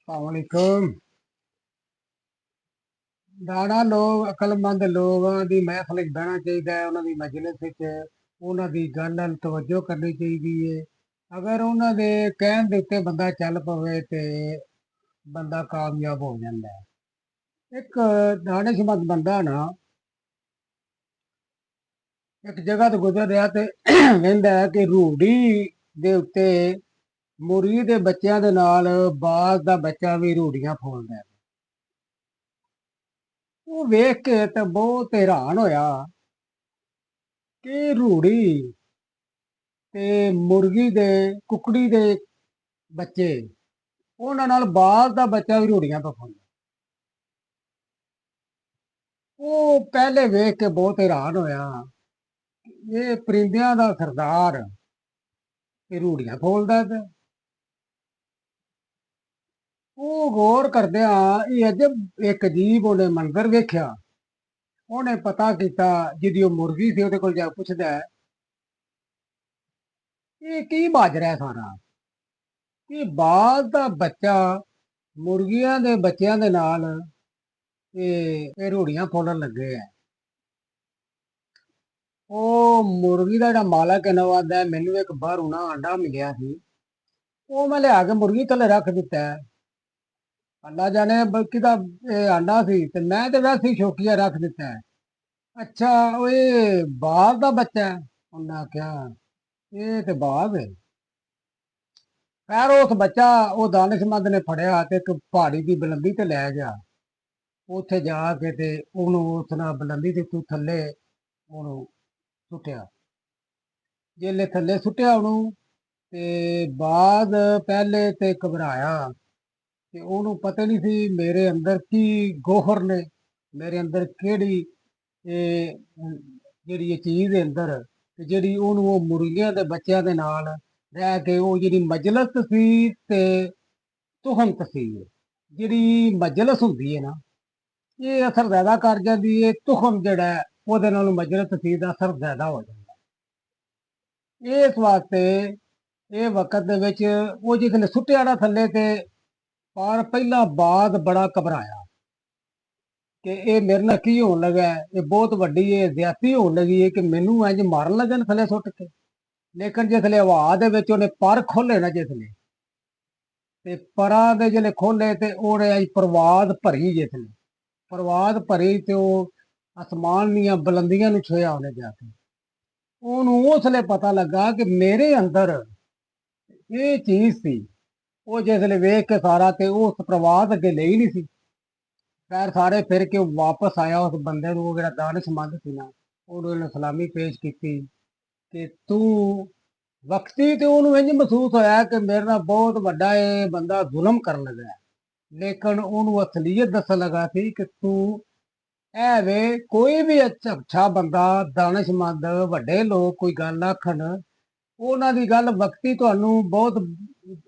वालेकुम। दाना लोग अकलमंद लोगों की महफिल च बहना चाहिए, उन्होंने मजलिस उन्होंने गल नल तवज्जो करनी चाहिए है। अगर उन्होंने कहन के उत्ते बंदा चल पवे तो बंदा कामयाब हो जाता है। एक दानिशमंद बंदा ना एक जगह तो गुजर रहा तो कहता है कि रूढ़ी के उत्ते मुर्गी के बच्चों के नाल बाज का बच्चा भी रूढ़ियां फोलदा है। वो वेख के तो बहुत हैरान होया कि रूढ़ी ते मुर्गी दे कुकड़ी दे बच्चे ਉਹਨਾਂ ਨਾਲ ਬਾਜ਼ ਦਾ ਬੱਚਾ ਵੀ ਰੂੜੀਆਂ ਤੋਂ ਖਾਂਦਾ। ਉਹ ਪਹਿਲੇ ਵੇਖ ਕੇ ਬਹੁਤ ਹੈਰਾਨ ਹੋਇਆ, ਇਹ ਪਰਿੰਦਿਆਂ ਦਾ ਸਰਦਾਰ ਇਹ ਰੂੜੀਆਂ ਫੋਲਦਾ ਪਿਆ। ਉਹ ਗੌਰ ਕਰਦਿਆਂ ਇਹ ਅਜਬ ਇੱਕ ਅਜੀਬ ਉਹਨੇ ਮੰਜ਼ਰ ਵੇਖਿਆ। ਉਹਨੇ ਪਤਾ ਕੀਤਾ, ਜਿਹਦੀ ਉਹ ਮੁਰਗੀ ਸੀ ਉਹਦੇ ਕੋਲ ਜਾ ਪੁੱਛਦਾ ਹੈ, ਇਹ ਕੀ ਵੱਜ ਰਿਹਾ ਸਾਰਾ? ਇਹ ਬਾਜ਼ ਦਾ ਬੱਚਾ ਮੁਰਗੀਆਂ ਦੇ ਬੱਚਿਆਂ ਦੇ ਨਾਲ ਇਹ ਰੂੜੀਆਂ ਫੋਲਣ ਲੱਗੇ ਆ। ਉਹ ਮੁਰਗੀ ਦਾ ਜਿਹੜਾ ਮਾਲਕ ਹੈ ਨਾ ਉਹ ਆਂਦਾ ਮੈਨੂੰ ਇੱਕ ਬਾਹਰੋਂ ਨਾ ਆਂਡਾ ਮਿਲਿਆ ਸੀ, ਉਹ ਮੈਂ ਲਿਆ ਕੇ ਮੁਰਗੀ ਥੱਲੇ ਰੱਖ ਦਿੱਤਾ ਹੈ। ਅੱਲਾ ਜਾਣੇ ਕਿਹਦਾ ਇਹ ਆਂਡਾ ਸੀ ਤੇ ਮੈਂ ਤੇ ਵੈਸੇ ਹੀ ਸ਼ੌਕੀਆ ਰੱਖ ਦਿੱਤਾ ਹੈ। ਅੱਛਾ ਉਹ ਇਹ ਬਾਜ਼ ਦਾ ਬੱਚਾ ਹੈ? ਉਹਨੇ ਆਖਿਆ ਇਹ ਤੇ ਬਾਜ਼ ਹੈ। ਖੈਰ ਉਸ ਬੱਚਾ ਉਹ ਦਾਨਿਸ਼ਮੰਦ ਨੇ ਫੜਿਆ ਤੇ ਇੱਕ ਪਹਾੜੀ ਦੀ ਬੁਲੰਦੀ ਤੇ ਲੈ ਗਿਆ। ਉੱਥੇ ਜਾ ਕੇ ਤੇ ਉਹਨੂੰ ਉਸ ਨਾਲ ਬੁਲੰਦੀ ਤੇ ਤੂੰ ਥੱਲੇ ਉਹਨੂੰ ਸੁੱਟਿਆ। जेले थले सुटिया ਉਹਨੂੰ ਤੇ ਬਾਅਦ ਪਹਿਲੇ ਤੇ ਘਬਰਾਇਆ ਕਿ ਉਹਨੂੰ ਪਤਾ ਨਹੀਂ ਸੀ ਮੇਰੇ ਅੰਦਰ ਕੀ ਗੋਹਰ ਨੇ, ਮੇਰੇ ਅੰਦਰ ਕਿਹੜੀ ਇਹ ਜਿਹੜੀ ਇਹ ਚੀਜ਼ ਦੇ ਅੰਦਰ ਤੇ ਜਿਹੜੀ ਉਹਨੂੰ ਉਹ ਮੁਰਗੀਆਂ ਦੇ ਬੱਚਿਆਂ ਦੇ ਨਾਲ ਰਹਿ ਕੇ ਉਹ ਜਿਹੜੀ ਮਜਲਿਸ ਸੀ ਤੇ ਤੁਹਮਤ ਸੀ। ਜਿਹੜੀ ਮਜਲਿਸ ਹੁੰਦੀ ਹੈ ਨਾ ਇਹ ਅਸਰ ਜ਼ਿਆਦਾ ਕਰ ਜਾਂਦੀ ਹੈ, ਤੁਖਮ ਜਿਹੜਾ ਹੈ, ਉਹਦੇ ਨਾਲ ਮਜਲਿਸ ਸੀ ਦਾ ਅਸਰ ਜ਼ਿਆਦਾ ਹੋ ਜਾਂਦਾ। ਇਸ ਵਾਸਤੇ ਇਹ ਵਕਤ ਦੇ ਵਿੱਚ ਉਹ ਜਿਸਨੇ ਸੁੱਟਿਆ ਨਾ ਥੱਲੇ ਤੇ ਪਰ ਪਹਿਲਾਂ ਬਾਅਦ ਬੜਾ ਘਬਰਾਇਆ ਕਿ ਇਹ ਮੇਰੇ ਨਾਲ ਕੀ ਹੋਣ ਲੱਗਾ ਹੈ, ਇਹ ਬਹੁਤ ਵੱਡੀ ਇਹ ਜ਼ਿਆਦਤੀ ਹੋਣ ਲੱਗੀ ਹੈ ਕਿ ਮੈਨੂੰ ਇੰਜ ਮਾਰਨ ਲੱਗਣ ਥੱਲੇ ਸੁੱਟ ਕੇ। ਲੇਕਿਨ ਜਿਸਲੇ ਹਵਾ ਦੇ ਵਿੱਚ ਉਹਨੇ ਪਰ ਖੋਲੇ ਨਾ ਜਿਸਲੇ ਤੇ ਪਰਾਂ ਦੇ ਜਿਹੜੇ ਖੋਲੇ ਤੇ ਉਹਨੇ ਇੰਜ ਪ੍ਰਵਾਦ ਭਰੀ, ਜਿਸਲੇ ਪ੍ਰਵਾਦ ਭਰੀ ਤੇ ਉਹ ਅਸਮਾਨ ਦੀਆਂ ਬੁਲੰਦੀਆਂ ਨੂੰ ਛੋਇਆ ਉਹਨੇ ਜਾ ਕੇ। ਉਹਨੂੰ ਉਸਲੇ ਪਤਾ ਲੱਗਾ ਕਿ ਮੇਰੇ ਅੰਦਰ ਇਹ ਚੀਜ਼ ਸੀ। ਉਹ ਜਿਸਲੇ ਵੇਖ ਕੇ ਸਾਰਾ ਤੇ ਉਸ ਪ੍ਰਵਾਦ ਅੱਗੇ ਲਈ ਨਹੀਂ ਸੀ। ਖੈਰ ਸਾਰੇ ਫਿਰ ਕੇ ਉਹ ਵਾਪਸ ਆਇਆ ਉਸ ਬੰਦੇ ਨੂੰ, ਉਹ ਜਿਹੜਾ ਦਾਨਿਸ਼ਮੰਦ ਸੀ ਨਾ, ਉਹਨੂੰ ਇਹਨੇ ਸਲਾਮੀ ਪੇਸ਼ ਕੀਤੀ ਕਿ ਤੂੰ ਵਕਤੀ ਤੇ ਉਹਨੂੰ ਇੰਝ ਮਹਿਸੂਸ ਹੋਇਆ ਕਿ ਮੇਰੇ ਨਾਲ ਬਹੁਤ ਵੱਡਾ ਇਹ ਬੰਦਾ ਜ਼ੁਲਮ ਕਰਨ ਲੱਗਾ। ਲੇਕਿਨ ਉਹਨੂੰ ਅਸਲੀਅਤ ਦੱਸਣ ਲੱਗਾ ਸੀ ਕਿ ਤੂੰ ਐ ਵੇ ਕੋਈ ਵੀ ਅੱਛਾ ਬੰਦਾ ਦਾਨਿਸ਼ਮੰਦ ਵੱਡੇ ਲੋਕ ਕੋਈ ਗੱਲ ਆਖਣ ਉਹਨਾਂ ਦੀ ਗੱਲ ਵਕਤੀ ਤੁਹਾਨੂੰ ਬਹੁਤ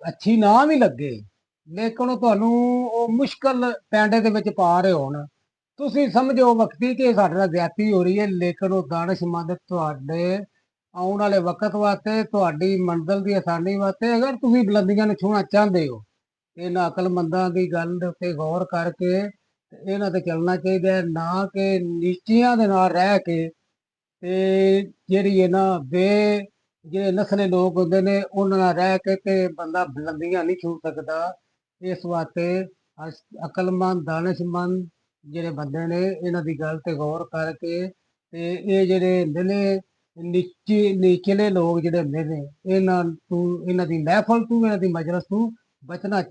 ਅੱਛੀ ਨਾ ਵੀ ਲੱਗੇ, ਲੇਕਿਨ ਉਹ ਤੁਹਾਨੂੰ ਉਹ ਮੁਸ਼ਕਲ ਪੈਂਡੇ ਦੇ ਵਿੱਚ ਪਾ ਰਹੇ ਹੋਣ, ਤੁਸੀਂ ਸਮਝੋ ਵਕਤੀ ਕਿ ਸਾਡੇ ਨਾਲ ਜ਼ਿਆਦਤੀ ਹੋ ਰਹੀ ਹੈ, ਲੇਕਿਨ ਉਹ ਦਾਨਿਸ਼ਮੰਦ ਤੁਹਾਡੇ ਆਉਣ ਵਾਲੇ ਵਕਤ ਵਾਸਤੇ ਤੁਹਾਡੀ ਮੰਜ਼ਿਲ ਦੀ ਆਸਾਨੀ ਵਾਸਤੇ ਅਗਰ ਤੁਸੀਂ ਬੁਲੰਦੀਆਂ ਨੂੰ ਛੂਹਣਾ ਚਾਹੁੰਦੇ ਹੋ ਇਹਨਾਂ ਅਕਲਮੰਦਾਂ ਦੀ ਗੱਲ ਦੇ ਉੱਤੇ ਗੌਰ ਕਰਕੇ ਇਹਨਾਂ ਤੇ ਚੱਲਣਾ ਚਾਹੀਦਾ ਹੈ, ਨਾ ਕਿ ਨੀਚੀਆਂ ਦੇ ਨਾਲ ਰਹਿ ਕੇ ਤੇ ਜਿਹੜੀ ਇਹਨਾਂ ਜਿਹੜੇ ਨਸਲੇ ਲੋਕ ਹੁੰਦੇ ਨੇ ਉਹਨਾਂ ਨਾਲ ਰਹਿ ਕੇ ਤੇ ਬੰਦਾ ਬੁਲੰਦੀਆਂ ਨਹੀਂ ਛੂ ਸਕਦਾ। ਇਸ ਵਾਸਤੇ ਅਕਲਮੰਦ ਦਾਨਿਸ਼ਮੰਦ ਜਿਹੜੇ ਬੰਦੇ ਨੇ ਇਹਨਾਂ ਦੀ ਗੱਲ ਤੇ ਗੌਰ ਕਰਕੇ ਤੇ ਇਹ ਜਿਹੜੇ ਹੁੰਦੇ ਨੇ ਨੀਚਲੇ ਲੋਕ ਜਿਹੜੇ ਹੁੰਦੇ ਨੇ ਇਹਨਾਂ ਦੀ ਮਹਿਫਲ ਤੋਂ ਇਹਨਾਂ ਦੀ ਮਜਲਿਸ ਤੋਂ ਬਚਣਾ ਚਾਹੀਦਾ।